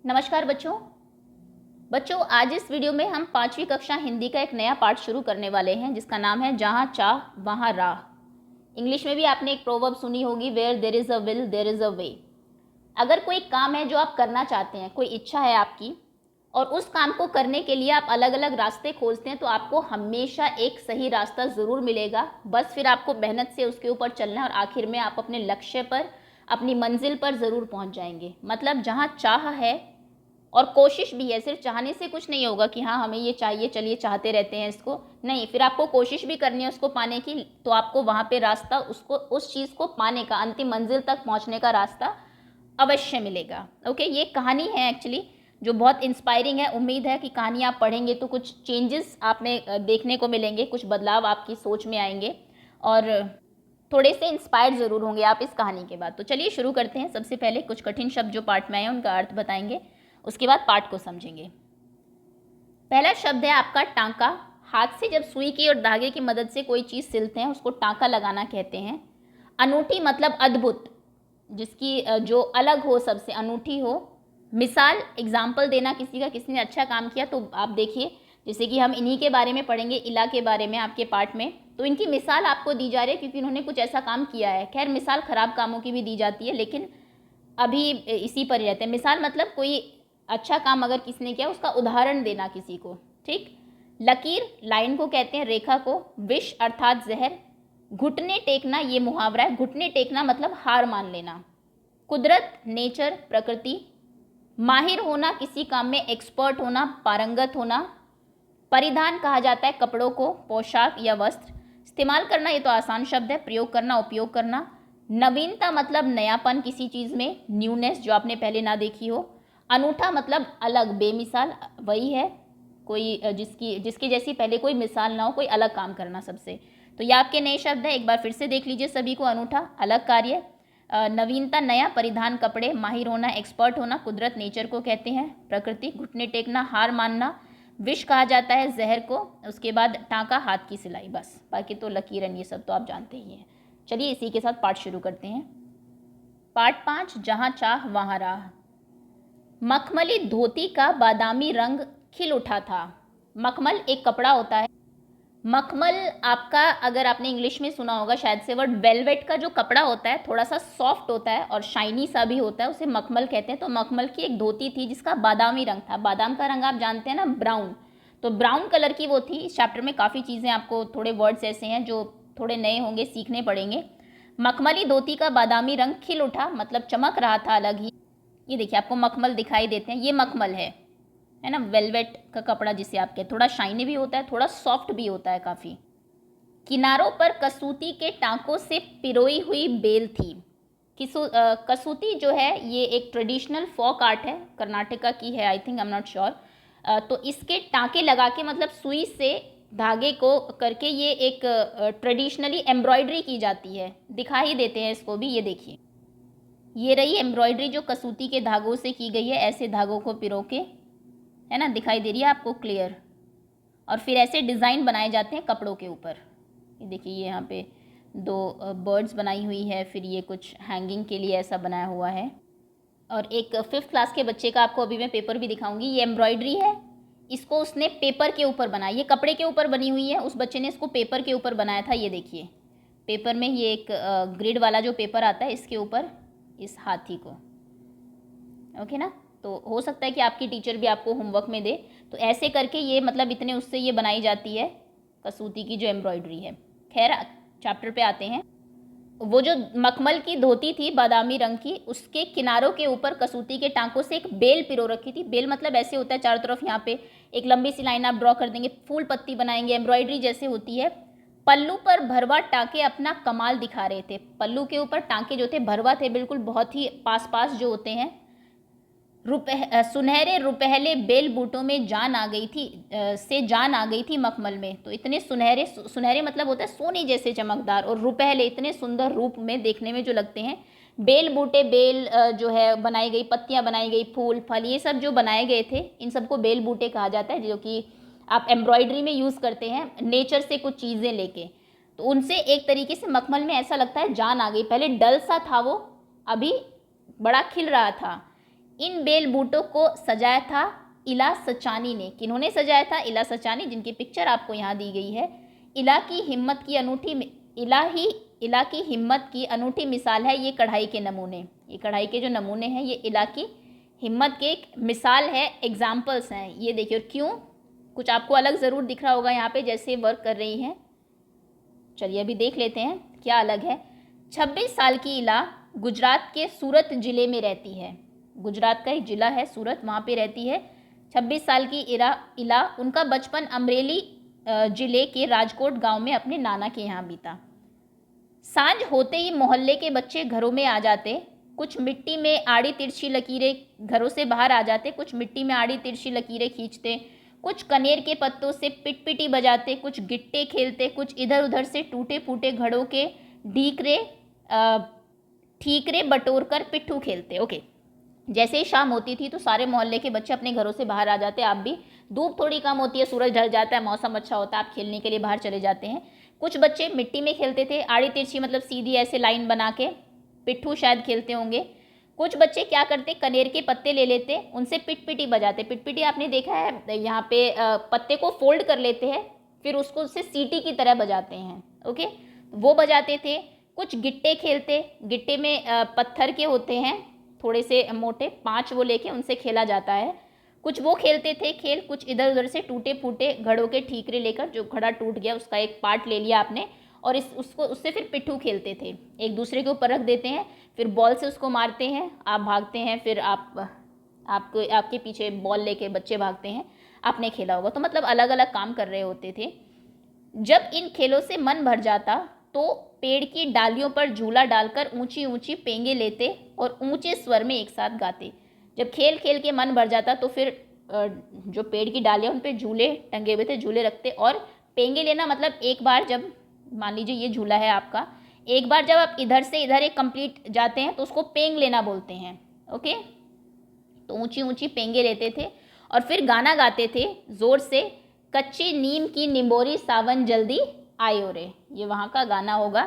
नमस्कार बच्चों। आज इस वीडियो में हम 5वीं कक्षा हिंदी का एक नया पाठ शुरू करने वाले हैं जिसका नाम है जहाँ चाह वहाँ राह। इंग्लिश में भी आपने एक प्रोवर्ब सुनी होगी, where there is a will there is a way. अगर कोई काम है जो आप करना चाहते हैं, कोई इच्छा है आपकी, और उस काम को करने के लिए आप अलग अलग रास्ते खोजते हैं, तो आपको हमेशा एक सही रास्ता ज़रूर मिलेगा। बस फिर आपको मेहनत से उसके ऊपर चलना है और आखिर में आप अपने लक्ष्य पर, अपनी मंजिल पर ज़रूर पहुंच जाएंगे। मतलब जहाँ चाह है और कोशिश भी है, सिर्फ चाहने से कुछ नहीं होगा कि हाँ हमें ये चाहिए, चलिए चाहते रहते हैं इसको, नहीं, फिर आपको कोशिश भी करनी है उसको पाने की। तो आपको वहाँ पे रास्ता, उसको, उस चीज़ को पाने का, अंतिम मंजिल तक पहुँचने का रास्ता अवश्य मिलेगा। ओके, ये कहानी है एक्चुअली जो बहुत इंस्पायरिंग है। उम्मीद है कि कहानी आप पढ़ेंगे तो कुछ चेंजेस आपने देखने को मिलेंगे, कुछ बदलाव आपकी सोच में आएंगे और थोड़े से इंस्पायर्ड ज़रूर होंगे आप इस कहानी के बाद। तो चलिए शुरू करते हैं। सबसे पहले कुछ कठिन शब्द जो पाठ में आए हैं उनका अर्थ बताएंगे, उसके बाद पाठ को समझेंगे। पहला शब्द है आपका टांका। हाथ से जब सुई की और धागे की मदद से कोई चीज़ सिलते हैं उसको टांका लगाना कहते हैं। अनूठी मतलब अद्भुत, जिसकी जो अलग हो, सबसे अनूठी हो। मिसाल, एग्जाम्पल देना किसी का, किसी ने अच्छा काम किया तो आप देखिए, जैसे कि हम इन्हीं के बारे में पढ़ेंगे, इला के बारे में आपके पाठ में, तो इनकी मिसाल आपको दी जा रही है क्योंकि इन्होंने कुछ ऐसा काम किया है। खैर, मिसाल खराब कामों की भी दी जाती है, लेकिन अभी इसी पर ही रहते हैं। मिसाल मतलब कोई अच्छा काम अगर किसी ने किया उसका उदाहरण देना किसी को, ठीक। लकीर, लाइन को कहते हैं, रेखा को। विष अर्थात जहर। घुटने टेकना, ये मुहावरा है। घुटने टेकना मतलब हार मान लेना। कुदरत, नेचर, प्रकृति। माहिर होना, किसी काम में एक्सपर्ट होना, पारंगत होना। परिधान कहा जाता है कपड़ों को, पोशाक या वस्त्र। इस्तेमाल करना, ये तो आसान शब्द है। प्रयोग करना, उपयोग करना। नवीनता मतलब नयापन किसी चीज़ में, न्यूनेस, जो आपने पहले ना देखी हो। अनूठा मतलब अलग, बेमिसाल, वही है कोई जिसकी जैसी पहले कोई मिसाल ना हो, कोई अलग काम करना सबसे। तो ये आपके नए शब्द हैं, एक बार फिर से देख लीजिए सभी को। अनूठा, अलग कार्य। नवीनता, नया। परिधान, कपड़े। माहिर होना, एक्सपर्ट होना। कुदरत, नेचर को कहते हैं। प्रकृति, घुटने टेकना, हार मानना। विष कहा जाता है जहर को। उसके बाद टांका, हाथ की सिलाई। बस, बाकी तो लकीरन, ये सब तो आप जानते ही हैं। चलिए इसी के साथ पाठ शुरू करते हैं। पाठ 5, जहाँ चाह वहाँ राह। मखमली धोती का बादामी रंग खिल उठा था। मखमल एक कपड़ा होता है। मखमल आपका, अगर आपने इंग्लिश में सुना होगा शायद से वर्ड, वेलवेट का जो कपड़ा होता है, थोड़ा सा सॉफ्ट होता है और शाइनी सा भी होता है, उसे मखमल कहते हैं। तो मखमल की एक धोती थी जिसका बादामी रंग था। बादाम का रंग आप जानते हैं ना, ब्राउन। तो ब्राउन कलर की वो थी। इस चैप्टर में काफ़ी चीज़ें आपको, थोड़े वर्ड्स ऐसे हैं जो थोड़े नए होंगे, सीखने पड़ेंगे। मखमली धोती का बादामी रंग खिल उठा मतलब चमक रहा था अलग ही। ये देखिए आपको मखमल दिखाई देते हैं, ये मखमल है ना, वेलवेट का कपड़ा जिसे आप कहते हैं। थोड़ा शाइनी भी होता है, थोड़ा सॉफ्ट भी होता है काफ़ी। किनारों पर कसूती के टांकों से पिरोई हुई बेल थी। कसूती जो है ये एक ट्रेडिशनल फोक आर्ट है, कर्नाटका की है, I think, I am not sure. तो इसके टांके लगा के, मतलब सुई से धागे को करके, ये एक ट्रेडिशनली एम्ब्रॉयडरी की जाती है। दिखा ही देते हैं इसको भी, ये देखिए, ये रही एम्ब्रॉयडरी जो कसूती के धागों से की गई है। ऐसे धागों को पिरो के, है ना, दिखाई दे रही है आपको क्लियर। और फिर ऐसे डिज़ाइन बनाए जाते हैं कपड़ों के ऊपर। ये देखिए, ये यहाँ पे दो बर्ड्स बनाई हुई है, फिर ये कुछ हैंगिंग के लिए ऐसा बनाया हुआ है। और एक 5th क्लास के बच्चे का आपको अभी मैं पेपर भी दिखाऊंगी। ये एम्ब्रॉयडरी है, इसको उसने पेपर के ऊपर बनाया। ये कपड़े के ऊपर बनी हुई है, उस बच्चे ने इसको पेपर के ऊपर बनाया था। ये देखिए पेपर में, ये एक ग्रिड वाला जो पेपर आता है, इसके ऊपर इस हाथी को। ओके ना, तो हो सकता है कि आपकी टीचर भी आपको होमवर्क में दे। तो ऐसे करके ये, मतलब इतने उससे ये बनाई जाती है कसूती की जो एम्ब्रॉयडरी है। खैर, चैप्टर पे आते हैं। वो जो मखमल की धोती थी बादामी रंग की, उसके किनारों के ऊपर कसूती के टांकों से एक बेल पिरो रखी थी। बेल मतलब ऐसे होता है, चारों तरफ यहाँ पे एक लंबी सी लाइन आप ड्रॉ कर देंगे, फूल पत्ती बनाएंगे, एम्ब्रॉयडरी जैसे होती है। पल्लू पर भरवा टांके अपना कमाल दिखा रहे थे। पल्लू के ऊपर टांके जो थे भरवा थे, बिल्कुल बहुत ही पास पास जो होते हैं। सुनहरे रुपहले बेल बूटों में जान आ गई थी, से जान आ गई थी मखमल में। तो इतने सुनहरे, सुनहरे मतलब होता है सोने जैसे चमकदार, और रुपहले इतने सुंदर रूप में देखने में जो लगते हैं। बेल बूटे, बेल जो है बनाई गई, पत्तियां बनाई गई, फूल फल, ये सब जो बनाए गए थे, इन सबको बेल बूटे कहा जाता है, जो कि आप एम्ब्रॉयडरी में यूज़ करते हैं नेचर से कुछ चीज़ें लेके। तो उनसे एक तरीके से मखमल में ऐसा लगता है जान आ गई। पहले डल सा था वो, अभी बड़ा खिल रहा था। इन बेल बूटों को सजाया था इला सचानी ने। किन्होंने सजाया था? इला सचानी, जिनकी पिक्चर आपको यहाँ दी गई है। इला की हिम्मत की अनूठी मिसाल है ये कढ़ाई के नमूने। ये कढ़ाई के जो नमूने हैं ये इला की हिम्मत के एक मिसाल है, एग्जाम्पल्स हैं। ये देखिए, और क्यों, कुछ आपको अलग ज़रूर दिख रहा होगा यहाँ पे जैसे वर्क कर रही हैं। चलिए अभी देख लेते हैं क्या अलग है। 26 साल की इला गुजरात के सूरत ज़िले में रहती है। गुजरात का एक ज़िला है सूरत, वहाँ पे रहती है। 26 साल की इला उनका बचपन अमरेली ज़िले के राजकोट गांव में अपने नाना के यहाँ बीता। सांझ होते ही मोहल्ले के बच्चे घरों में आ जाते। कुछ मिट्टी में आड़ी तिरछी लकीरें घरों से बाहर आ जाते, कुछ मिट्टी में आड़ी तिरछी लकीरें खींचते, कुछ कनेर के पत्तों से पिटपिटी बजाते, कुछ गिट्टे खेलते, कुछ इधर उधर से टूटे फूटे घड़ों के ठीकरे बटोर कर पिट्ठू खेलते। ओके, जैसे ही शाम होती थी तो सारे मोहल्ले के बच्चे अपने घरों से बाहर आ जाते। आप भी, धूप थोड़ी कम होती है, सूरज ढल जाता है, मौसम अच्छा होता है, आप खेलने के लिए बाहर चले जाते हैं। कुछ बच्चे मिट्टी में खेलते थे, आड़ी तिरछी मतलब सीधी ऐसे लाइन बना के, पिट्ठू शायद खेलते होंगे। कुछ बच्चे क्या करते, कनेर के पत्ते ले लेते, उनसे पिटपिटी बजाते। पिटपिटी आपने देखा है, यहाँ पे पत्ते को फोल्ड कर लेते हैं, फिर उसको उससे सीटी की तरह बजाते हैं। ओके, वो बजाते थे। कुछ गिट्टे खेलते, गिट्टे में पत्थर के होते हैं थोड़े से मोटे, 5 वो लेके उनसे खेला जाता है। कुछ वो खेलते थे खेल, कुछ इधर उधर से टूटे फूटे घड़ों के ठीकरे लेकर, जो घड़ा टूट गया उसका एक पार्ट ले लिया आपने और उससे फिर पिट्ठू खेलते थे। एक दूसरे के ऊपर रख देते हैं, फिर बॉल से उसको मारते हैं, आप भागते हैं, फिर आपके पीछे बॉल लेके बच्चे भागते हैं। आपने खेला होगा। तो मतलब अलग अलग काम कर रहे होते थे। जब इन खेलों से मन भर जाता तो पेड़ की डालियों पर झूला डालकर ऊंची ऊंची पेंगे लेते और ऊंचे स्वर में एक साथ गाते। जब खेल खेल के मन भर जाता तो फिर जो पेड़ की डालियाँ उन पे झूले टंगे हुए थे, झूले रखते। और पेंगे लेना मतलब एक बार जब मान लीजिए ये झूला है आपका, एक बार जब आप इधर से इधर एक कंप्लीट जाते हैं तो उसको पेंग लेना बोलते हैं। ओके, तो ऊंची ऊंची पेंगे लेते थे और फिर गाना गाते थे ज़ोर से, कच्ची नीम की निंबोरी सावन जल्दी आयो रे। ये वहाँ का गाना होगा,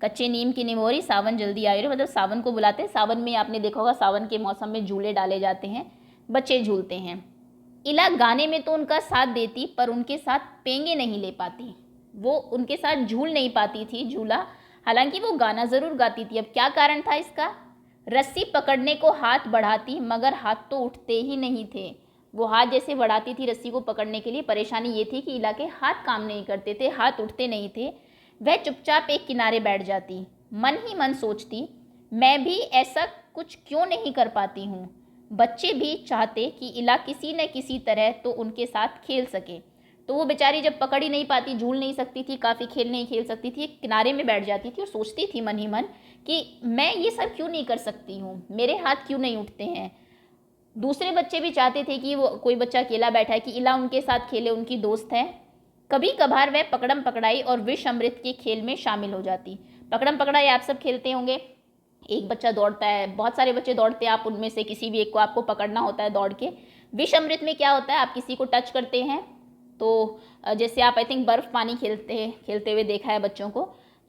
कच्चे नीम की निंबोरी सावन जल्दी आयो रे, मतलब सावन को बुलाते हैं। सावन में आपने देखा होगा, सावन के मौसम में झूले डाले जाते हैं, बच्चे झूलते हैं। इला गाने में तो उनका साथ देती पर उनके साथ पेंगे नहीं ले पाती, वो उनके साथ झूल नहीं पाती थी झूला, हालांकि वो गाना ज़रूर गाती थी। अब क्या कारण था इसका? रस्सी पकड़ने को हाथ बढ़ाती मगर हाथ तो उठते ही नहीं थे। वो हाथ जैसे बढ़ाती थी रस्सी को पकड़ने के लिए, परेशानी ये थी कि इला के हाथ काम नहीं करते थे, हाथ उठते नहीं थे। वह चुपचाप एक किनारे बैठ जाती, मन ही मन सोचती, मैं भी ऐसा कुछ क्यों नहीं कर पाती हूँ। बच्चे भी चाहते कि इला किसी न किसी तरह तो उनके साथ खेल सके, तो वो बेचारी जब पकड़ ही नहीं पाती, झूल नहीं सकती थी, काफ़ी खेल नहीं खेल सकती थी, एक किनारे में बैठ जाती थी और सोचती थी मन ही मन कि मैं ये सब क्यों नहीं कर सकती हूँ, मेरे हाथ क्यों नहीं उठते हैं। दूसरे बच्चे भी चाहते थे कि वो, कोई बच्चा अकेला बैठा है, कि इला उनके साथ खेले, उनकी दोस्त है। कभी कभार वह पकड़म पकड़ाई और विष अमृत के खेल में शामिल हो जाती। पकड़म पकड़ाई आप सब खेलते होंगे, एक बच्चा दौड़ता है, बहुत सारे बच्चे दौड़ते हैं, आप उनमें से किसी भी एक को आपको पकड़ना होता है दौड़ के। विष अमृत में क्या होता है, आप किसी को टच करते हैं तो जैसे आप आई थिंक बर्फ़ पानी खेलते हुए देखा है बच्चों को,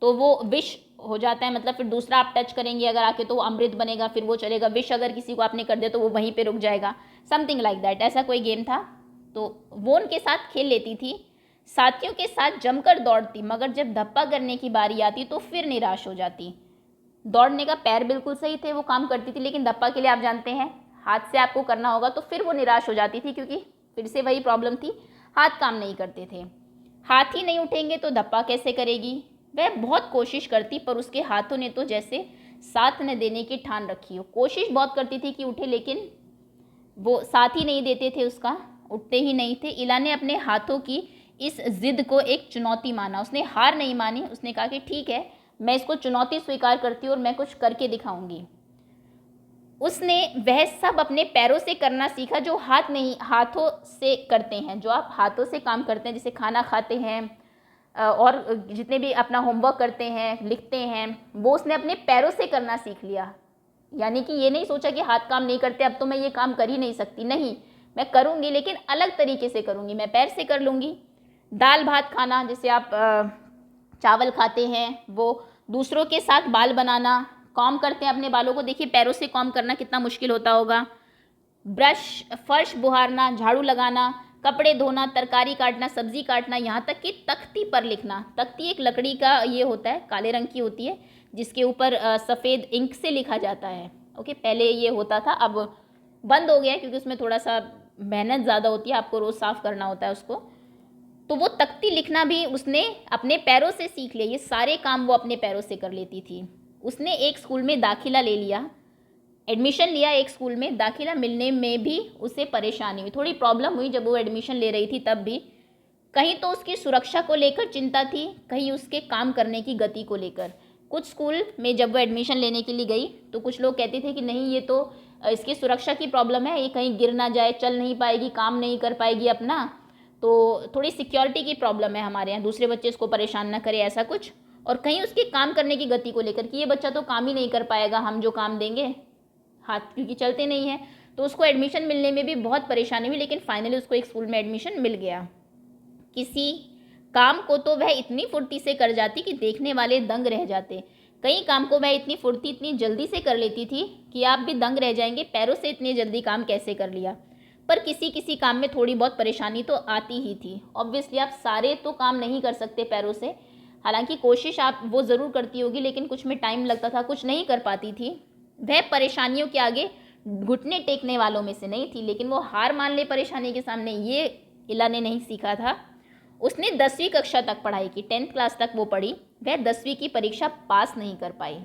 तो वो विष हो जाता है, मतलब फिर दूसरा आप टच करेंगे अगर आके तो वो अमृत बनेगा, फिर वो चलेगा। विष अगर किसी को आपने कर दिया तो वो वहीं पे रुक जाएगा, समथिंग लाइक दैट, ऐसा कोई गेम था। तो वो उनके साथ खेल लेती थी, साथियों के साथ जमकर दौड़ती, मगर जब धप्पा करने की बारी आती तो फिर निराश हो जाती। दौड़ने का पैर बिल्कुल सही थे, वो काम करती थी, लेकिन धप्पा के लिए आप जानते हैं हाथ से आपको करना होगा, तो फिर वो निराश हो जाती थी, क्योंकि फिर से वही प्रॉब्लम थी, हाथ काम नहीं करते थे। हाथ ही नहीं उठेंगे तो धप्पा कैसे करेगी। वह बहुत कोशिश करती पर उसके हाथों ने तो जैसे साथ न देने की ठान रखी हो। कोशिश बहुत करती थी कि उठे, लेकिन वो साथ ही नहीं देते थे उसका, उठते ही नहीं थे। इला ने अपने हाथों की इस जिद को एक चुनौती माना, उसने हार नहीं मानी, उसने कहा कि ठीक है, मैं इसको चुनौती स्वीकार करती हूँ और मैं कुछ करके दिखाऊंगी। उसने वह सब अपने पैरों से करना सीखा जो हाथों से करते हैं, जो आप हाथों से काम करते हैं, जैसे खाना खाते हैं और जितने भी अपना होमवर्क करते हैं, लिखते हैं, वो उसने अपने पैरों से करना सीख लिया। यानी कि ये नहीं सोचा कि हाथ काम नहीं करते, अब तो मैं ये काम कर ही नहीं सकती, नहीं, मैं करूँगी लेकिन अलग तरीके से करूँगी, मैं पैर से कर लूँगी। दाल भात खाना, जैसे आप चावल खाते हैं, वो दूसरों के साथ बाल बनाना, कॉम करते हैं अपने बालों को, देखिए पैरों से कॉम करना कितना मुश्किल होता होगा। ब्रश, फर्श बुहारना, झाड़ू लगाना, कपड़े धोना, तरकारी काटना, सब्जी काटना, यहाँ तक कि तख्ती पर लिखना। तख्ती एक लकड़ी का ये होता है, काले रंग की होती है, जिसके ऊपर सफ़ेद इंक से लिखा जाता है। ओके, पहले ये होता था, अब बंद हो गया है क्योंकि उसमें थोड़ा सा मेहनत ज़्यादा होती है, आपको रोज़ साफ़ करना होता है उसको। तो वो तख्ती लिखना भी उसने अपने पैरों से सीख लिया। ये सारे काम वो अपने पैरों से कर लेती थी। उसने एक स्कूल में दाखिला ले लिया, एडमिशन लिया एक स्कूल में। दाखिला मिलने में भी उसे परेशानी हुई, थोड़ी प्रॉब्लम हुई जब वो एडमिशन ले रही थी तब भी। कहीं तो उसकी सुरक्षा को लेकर चिंता थी, कहीं उसके काम करने की गति को लेकर। कुछ स्कूल में जब वो एडमिशन लेने के लिए गई तो कुछ लोग कहते थे कि नहीं, ये तो इसकी सुरक्षा की प्रॉब्लम है, ये कहीं गिर ना जाए, चल नहीं पाएगी, काम नहीं कर पाएगी अपना, तो थोड़ी सिक्योरिटी की प्रॉब्लम है हमारे यहाँ, दूसरे बच्चे इसको परेशान ना करे, ऐसा कुछ। और कहीं उसके काम करने की गति को लेकर कि ये बच्चा तो काम ही नहीं कर पाएगा, हम जो काम देंगे, हाथ क्योंकि चलते नहीं हैं। तो उसको एडमिशन मिलने में भी बहुत परेशानी हुई, लेकिन फाइनली उसको एक स्कूल में एडमिशन मिल गया। किसी काम को तो वह इतनी फुर्ती से कर जाती कि देखने वाले दंग रह जाते। कई काम को वह इतनी फुर्ती, इतनी जल्दी से कर लेती थी कि आप भी दंग रह जाएंगे, पैरों से इतनी जल्दी काम कैसे कर लिया। पर किसी किसी काम में थोड़ी बहुत परेशानी तो आती ही थी। ऑब्वियसली आप सारे तो काम नहीं कर सकते पैरों से, हालांकि कोशिश आप वो ज़रूर करती होगी, लेकिन कुछ में टाइम लगता था, कुछ नहीं कर पाती थी। वह परेशानियों के आगे घुटने टेकने वालों में से नहीं थी, लेकिन वो हार मान ले परेशानी के सामने, ये इला ने नहीं सीखा था। उसने 10वीं कक्षा तक पढ़ाई की, 10th क्लास तक वो पढ़ी। वह 10वीं की परीक्षा पास नहीं कर पाई,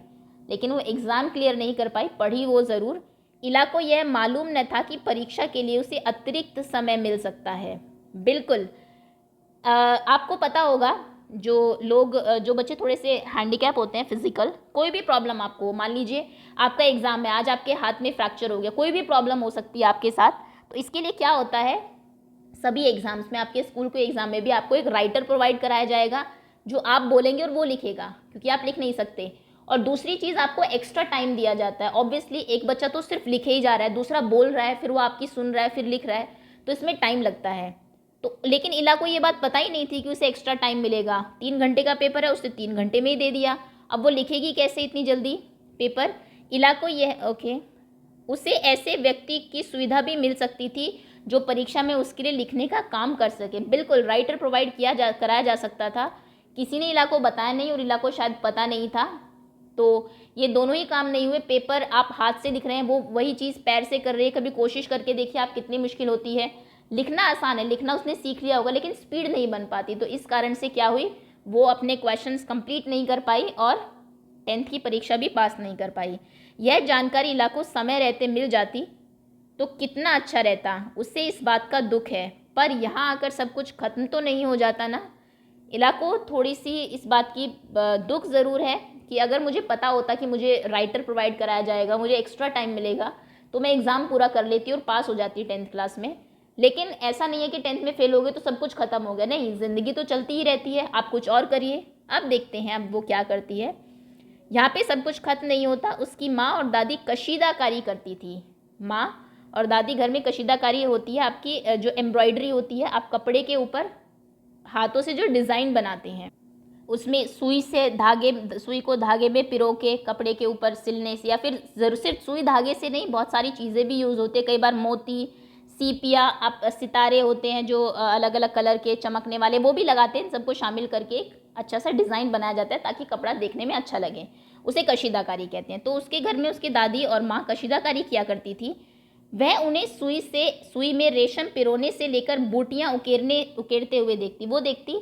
लेकिन वो एग्ज़ाम क्लियर नहीं कर पाई, पढ़ी वो ज़रूर। इला को यह मालूम न था कि परीक्षा के लिए उसे अतिरिक्त समय मिल सकता है। बिल्कुल, आपको पता होगा, जो बच्चे थोड़े से हैंडीकैप होते हैं फिजिकल, कोई भी प्रॉब्लम आपको, मान लीजिए आपका एग्ज़ाम है, आज आपके हाथ में फ्रैक्चर हो गया, कोई भी प्रॉब्लम हो सकती है आपके साथ। तो इसके लिए क्या होता है, सभी एग्ज़ाम्स में, आपके स्कूल के एग्ज़ाम में भी आपको एक राइटर प्रोवाइड कराया जाएगा, जो आप बोलेंगे और वो लिखेगा, क्योंकि आप लिख नहीं सकते। और दूसरी चीज़, आपको एक्स्ट्रा टाइम दिया जाता है। ऑब्वियसली एक बच्चा तो सिर्फ लिखे ही जा रहा है, दूसरा बोल रहा है, फिर वो आपकी सुन रहा है, फिर लिख रहा है, तो इसमें टाइम लगता है। तो लेकिन इला को ये बात पता ही नहीं थी कि उसे एक्स्ट्रा टाइम मिलेगा। 3 घंटे का पेपर है, उसने 3 घंटे में ही दे दिया। अब वो लिखेगी कैसे इतनी जल्दी पेपर। इला को यह उसे ऐसे व्यक्ति की सुविधा भी मिल सकती थी जो परीक्षा में उसके लिए लिखने का काम कर सके। बिल्कुल, राइटर प्रोवाइड कराया जा सकता था। किसी ने इला को बताया नहीं, और इला को शायद पता नहीं था। तो ये दोनों ही काम नहीं हुए। पेपर आप हाथ से लिख रहे हैं, वो वही चीज़ पैर से कर रही है। कभी कोशिश करके देखिए आप, कितनी मुश्किल होती है। लिखना आसान है, लिखना उसने सीख लिया होगा, लेकिन स्पीड नहीं बन पाती। तो इस कारण से क्या हुई, वो अपने क्वेश्चंस कंप्लीट नहीं कर पाई और 10th की परीक्षा भी पास नहीं कर पाई। यह जानकारी इला को समय रहते मिल जाती तो कितना अच्छा रहता, उससे इस बात का दुख है। पर यहाँ आकर सब कुछ खत्म तो नहीं हो जाता ना। इला को थोड़ी सी इस बात की दुख ज़रूर है कि अगर मुझे पता होता कि मुझे राइटर प्रोवाइड कराया जाएगा, मुझे एक्स्ट्रा टाइम मिलेगा, तो मैं एग्ज़ाम पूरा कर लेती और पास हो जाती 10th क्लास में। लेकिन ऐसा नहीं है कि 10th में फेल हो गए तो सब कुछ ख़त्म हो गया, नहीं, ज़िंदगी तो चलती ही रहती है। आप कुछ और करिए। अब देखते हैं अब वो क्या करती है। यहाँ पे सब कुछ खत्म नहीं होता। उसकी माँ और दादी कशीदाकारी करती थी। माँ और दादी घर में कशीदाकारी होती है, आपकी जो एम्ब्रॉयडरी होती है, आप कपड़े के ऊपर हाथों से जो डिज़ाइन बनाते हैं, उसमें सुई को धागे में पिरो के कपड़े के ऊपर सिलने से, या फिर सिर्फ सुई धागे से नहीं, बहुत सारी चीज़ें भी यूज़ होती है। कई बार मोती, सीपिया, आप सितारे होते हैं जो अलग अलग कलर के चमकने वाले, वो भी लगाते हैं। सबको शामिल करके एक अच्छा सा डिज़ाइन बनाया जाता है ताकि कपड़ा देखने में अच्छा लगे, उसे कशीदाकारी कहते हैं। तो उसके घर में उसकी दादी और माँ कशीदाकारी किया करती थी। वह उन्हें सुई में रेशम पिरोने से लेकर बूटियाँ उकेरते हुए देखती। वो देखती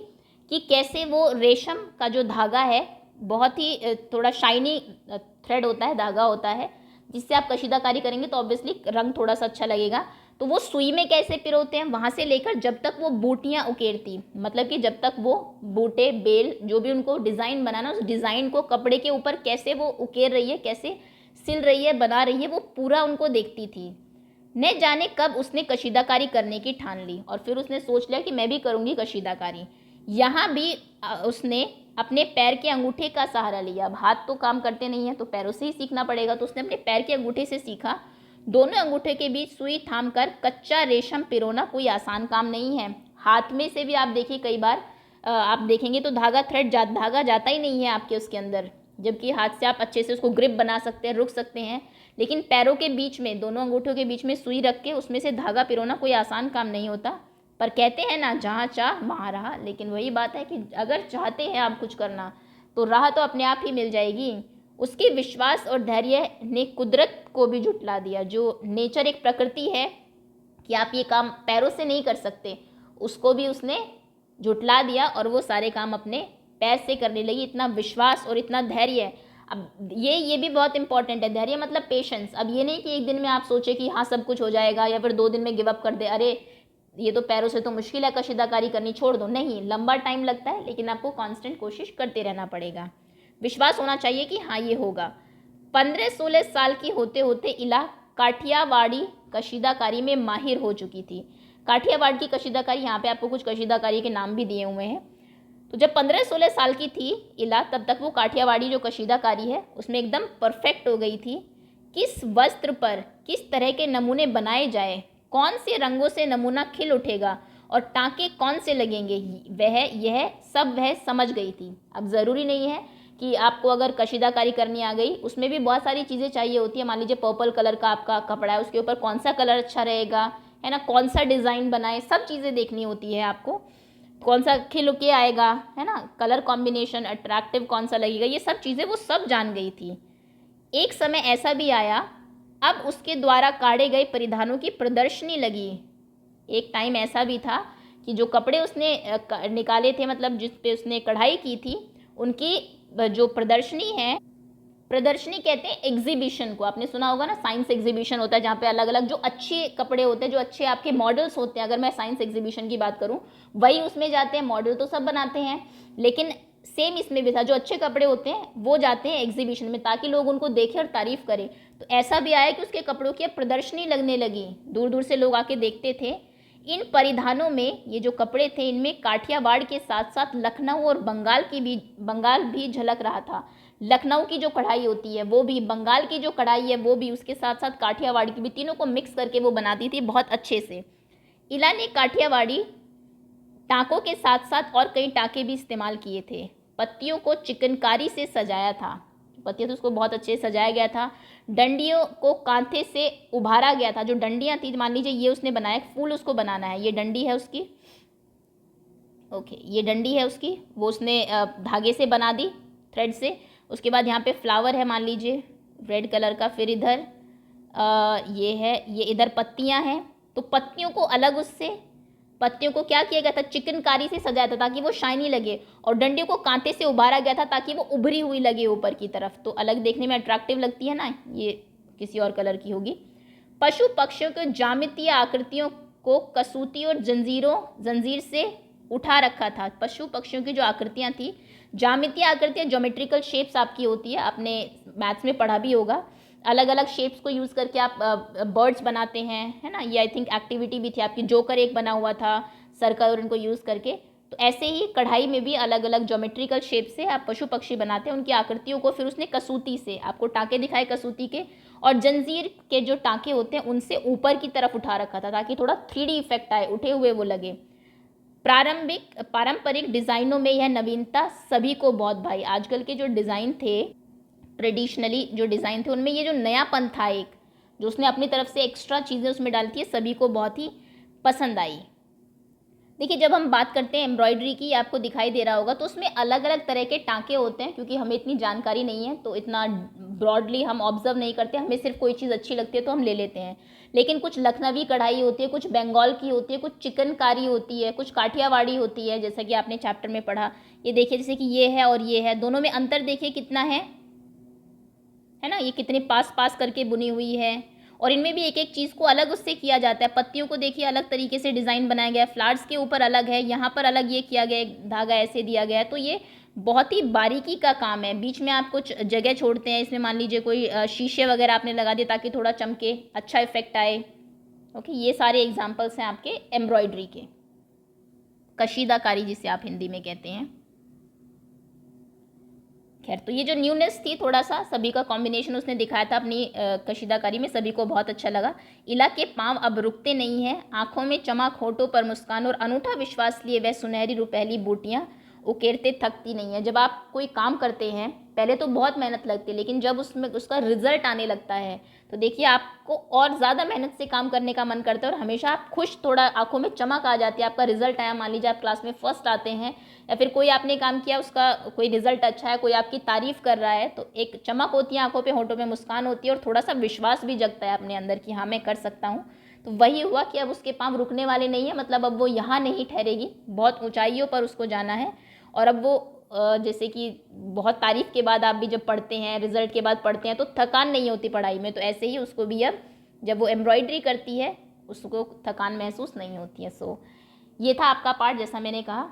कि कैसे वो रेशम का जो धागा है, बहुत ही थोड़ा शाइनी थ्रेड होता है, धागा होता है, जिससे आप कशीदाकारी करेंगे तो ऑब्वियसली रंग थोड़ा सा अच्छा लगेगा। तो वो सुई में कैसे पिरोते हैं, वहाँ से लेकर जब तक वो बूटियाँ उकेरती, मतलब कि जब तक वो बूटे, बेल, जो भी उनको डिज़ाइन बनाना, उस डिज़ाइन को कपड़े के ऊपर कैसे वो उकेर रही है, कैसे सिल रही है, बना रही है, वो पूरा उनको देखती थी। न जाने कब उसने कशीदाकारी करने की ठान ली, और फिर उसने सोच लिया कि मैं भी करूँगी कशीदाकारी। यहाँ भी उसने अपने पैर के अंगूठे का सहारा लिया। अब हाथ तो काम करते नहीं है, तो पैरों से ही सीखना पड़ेगा, तो उसने अपने पैर के अंगूठे से सीखा। दोनों अंगूठे के बीच सुई थामकर कच्चा रेशम पिरोना कोई आसान काम नहीं है। हाथ में से भी आप देखिए, कई बार आप देखेंगे तो धागा धागा जाता ही नहीं है आपके उसके अंदर, जबकि हाथ से आप अच्छे से उसको ग्रिप बना सकते हैं, रुक सकते हैं। लेकिन पैरों के बीच में, दोनों अंगूठों के बीच में सुई रख के उसमें से धागा पिरोना कोई आसान काम नहीं होता। पर कहते हैं ना, जहाँ चाह वहाँ राह। लेकिन वही बात है कि अगर चाहते हैं आप कुछ करना तो राह तो अपने आप ही मिल जाएगी। उसके विश्वास और धैर्य ने कुदरत को भी झुठला दिया। जो नेचर, एक प्रकृति है कि आप ये काम पैरों से नहीं कर सकते, उसको भी उसने झुठला दिया और वो सारे काम अपने पैर से करने लगी। इतना विश्वास और इतना धैर्य। अब ये भी बहुत इंपॉर्टेंट है। धैर्य मतलब पेशेंस। अब ये नहीं कि एक दिन में आप सोचे कि हाँ सब कुछ हो जाएगा, या फिर 2 दिन में गिव अप कर दे, अरे ये तो पैरों से तो मुश्किल है कशीदाकारी करनी, छोड़ दो। नहीं, लंबा टाइम लगता है, लेकिन आपको कांस्टेंट कोशिश करते रहना पड़ेगा। विश्वास होना चाहिए कि हाँ ये होगा। 15-16 साल की होते होते इला काठियावाड़ी कशीदाकारी में माहिर हो चुकी थी। काठियावाड़ की कशीदाकारी, यहाँ पे आपको कुछ कशीदाकारी के नाम भी दिए हुए हैं। तो जब 15-16 साल की थी इला, तब तक वो काठियावाड़ी जो कशीदाकारी है उसमें एकदम परफेक्ट हो गई थी। किस वस्त्र पर किस तरह के नमूने बनाए जाए, कौन से रंगों से नमूना खिल उठेगा और टाँके कौन से लगेंगे, यह सब वह समझ गई थी। अब ज़रूरी नहीं है कि आपको अगर कशीदाकारी करनी आ गई, उसमें भी बहुत सारी चीज़ें चाहिए होती है। मान लीजिए पर्पल कलर का आपका कपड़ा है, उसके ऊपर कौन सा कलर अच्छा रहेगा, है ना, कौन सा डिज़ाइन बनाए, सब चीज़ें देखनी होती है आपको। कौन सा खिल के आएगा, है ना, कलर कॉम्बिनेशन अट्रैक्टिव कौन सा लगेगा, ये सब चीज़ें वो सब जान गई थी। एक समय ऐसा भी आया, अब उसके द्वारा काढ़े गए परिधानों की प्रदर्शनी लगी। एक टाइम ऐसा भी था कि जो कपड़े उसने निकाले थे, मतलब जिस पे उसने कढ़ाई की थी, उनकी जो प्रदर्शनी है, प्रदर्शनी कहते हैं एग्जीबिशन को। आपने सुना होगा ना, साइंस एग्जीबिशन होता है जहाँ पे अलग अलग जो अच्छे कपड़े होते हैं, जो अच्छे आपके मॉडल्स होते हैं। अगर मैं साइंस एग्जीबिशन की बात करूँ, वही उसमें जाते हैं। मॉडल तो सब बनाते हैं, लेकिन सेम इसमें भी था, जो अच्छे कपड़े होते हैं वो जाते हैं एग्जीबिशन में, ताकि लोग उनको देखें और तारीफ करें। तो ऐसा भी आया कि उसके कपड़ों की प्रदर्शनी लगने लगी, दूर दूर से लोग आके देखते थे। इन परिधानों में, ये जो कपड़े थे, इनमें काठियावाड़ के साथ साथ लखनऊ और बंगाल भी झलक रहा था। लखनऊ की जो कढ़ाई होती है वो भी, बंगाल की जो कढ़ाई है वो भी, उसके साथ साथ काठियावाड़ी की भी, तीनों को मिक्स करके वो बनाती थी बहुत अच्छे से। इला ने काठियावाड़ी टाँकों के साथ साथ और कई टाँके भी इस्तेमाल किए थे। पत्तियों को चिकनकारी से सजाया था, पत्तियों तो उसको बहुत अच्छे से सजाया गया था। डंडियों को कांथे से उभारा गया था। जो डंडियाँ थी, मान लीजिए ये उसने बनाया, फूल उसको बनाना है, ये डंडी है उसकी, ओके, ये डंडी है उसकी, वो उसने धागे से बना दी, थ्रेड से। उसके बाद यहाँ पे फ्लावर है, मान लीजिए रेड कलर का। फिर इधर ये है, ये इधर पत्तियाँ हैं। तो पत्तियों को अलग, उससे पत्तियों को क्या किया गया था, चिकनकारी से सजाया था ताकि वो शाइनी लगे, और डंडियों को कांटे से उभारा गया था ताकि वो उभरी हुई लगे ऊपर की तरफ, तो अलग देखने में अट्रैक्टिव लगती है ना। ये किसी और कलर की होगी। पशु पक्षियों के ज्यामितीय आकृतियों को कसूती और जंजीर से उठा रखा था। पशु पक्षियों की जो आकृतियाँ थी, ज्यामितीय आकृतियाँ, ज्योमेट्रिकल शेप्स आपकी होती है, आपने मैथ्स में पढ़ा भी होगा। अलग अलग शेप्स को यूज़ करके आप बर्ड्स बनाते हैं, है ना। ये आई थिंक एक्टिविटी भी थी आपकी, जोकर एक बना हुआ था सर्कल और इनको यूज़ करके। तो ऐसे ही कढ़ाई में भी अलग अलग ज्योमेट्रिकल शेप से आप पशु पक्षी बनाते हैं, उनकी आकृतियों को फिर उसने कसूती से, आपको टाँके दिखाए कसूती के, और जंजीर के जो टाँके होते हैं उनसे ऊपर की तरफ उठा रखा था ताकि थोड़ा 3D इफेक्ट आए, उठे हुए वो लगे। पारंपरिक डिज़ाइनों में यह नवीनता सभी को बहुत भाई। आजकल के जो डिज़ाइन थे, ट्रेडिशनली जो डिज़ाइन थे, उनमें ये जो नयापन था, एक जो उसने अपनी तरफ से एक्स्ट्रा चीज़ें उसमें डाली थी, सभी को बहुत ही पसंद आई। देखिए, जब हम बात करते हैं एम्ब्रॉयडरी की, आपको दिखाई दे रहा होगा, तो उसमें अलग अलग तरह के टाँके होते हैं। क्योंकि हमें इतनी जानकारी नहीं है तो इतना ब्रॉडली हम ऑब्जर्व नहीं करते, हमें सिर्फ कोई चीज़ अच्छी लगती है तो हम ले लेते हैं। लेकिन कुछ लखनवी कढ़ाई होती है, कुछ बंगाल की होती है, कुछ चिकनकारी होती है, कुछ काठियावाड़ी होती है, जैसा कि आपने चैप्टर में पढ़ा। ये देखिए, जैसे कि ये है और ये है, दोनों में अंतर देखिए कितना है ना। ये कितने पास पास करके बुनी हुई है, और इनमें भी एक एक चीज़ को अलग उससे किया जाता है। पत्तियों को देखिए अलग तरीके से डिज़ाइन बनाया गया है, फ्लावर्स के ऊपर अलग है, यहाँ पर अलग ये किया गया है, धागा ऐसे दिया गया है। तो ये बहुत ही बारीकी का काम है। बीच में आप कुछ जगह छोड़ते हैं, इसमें मान लीजिए कोई शीशे वगैरह आपने लगा दिए ताकि थोड़ा चमके, अच्छा इफेक्ट आए। ओके, ये सारे एग्जाम्पल्स हैं आपके एम्ब्रॉयडरी के, कशीदाकारी जिसे आप हिंदी में कहते हैं। खैर, तो ये जो न्यूनेस थी, थोड़ा सा सभी का कॉम्बिनेशन उसने दिखाया था अपनी कशीदाकारी में, सभी को बहुत अच्छा लगा। इला के पांव अब रुकते नहीं हैं, आंखों में चमक, होठों पर मुस्कान और अनूठा विश्वास लिए वह सुनहरी रुपहली बूटियां उकेरते थकती नहीं है। जब आप कोई काम करते हैं पहले तो बहुत मेहनत लगती है, लेकिन जब उसमें उसका रिजल्ट आने लगता है तो देखिए आपको और ज़्यादा मेहनत से काम करने का मन करता है और हमेशा आप खुश, थोड़ा आंखों में चमक आ जाती है। आपका रिजल्ट आया, मान लीजिए आप क्लास में फर्स्ट आते हैं या फिर कोई आपने काम किया, उसका कोई रिजल्ट अच्छा है, कोई आपकी तारीफ कर रहा है, तो एक चमक होती है आंखों पे, होठों पे मुस्कान होती है और थोड़ा सा विश्वास भी जगता है अपने अंदर कि हाँ मैं कर सकता हूँ। तो वही हुआ कि अब उसके पाँव रुकने वाले नहीं है, मतलब अब वो यहाँ नहीं ठहरेगी, बहुत ऊंचाइयों पर उसको जाना है। और अब वो जैसे कि बहुत तारीफ के बाद आप भी जब पढ़ते हैं, रिजल्ट के बाद पढ़ते हैं, तो थकान नहीं होती पढ़ाई में, तो ऐसे ही उसको भी अब जब वो एम्ब्रॉयडरी करती है उसको थकान महसूस नहीं होती है। सो ये था आपका पार्ट। जैसा मैंने कहा,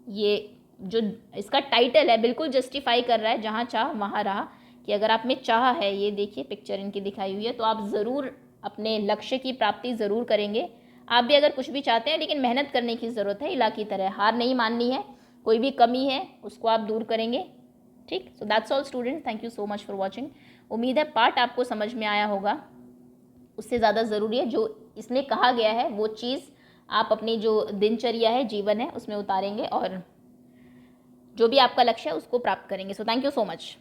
ये जो इसका टाइटल है बिल्कुल जस्टिफाई कर रहा है, जहाँ चाह वहाँ राह, कि अगर आप में चाह है, ये देखिए पिक्चर इनकी दिखाई हुई है, तो आप ज़रूर अपने लक्ष्य की प्राप्ति ज़रूर करेंगे। आप भी अगर कुछ भी चाहते हैं, लेकिन मेहनत करने की ज़रूरत है, इला की तरह हार नहीं माननी है, कोई भी कमी है उसको आप दूर करेंगे। ठीक, so that's all student, thank you so much for watching. उम्मीद है पार्ट आपको समझ में आया होगा। उससे ज़्यादा ज़रूरी है जो इसमें कहा गया है वो चीज़ आप अपनी जो दिनचर्या है, जीवन है, उसमें उतारेंगे और जो भी आपका लक्ष्य है उसको प्राप्त करेंगे। So thank you so much.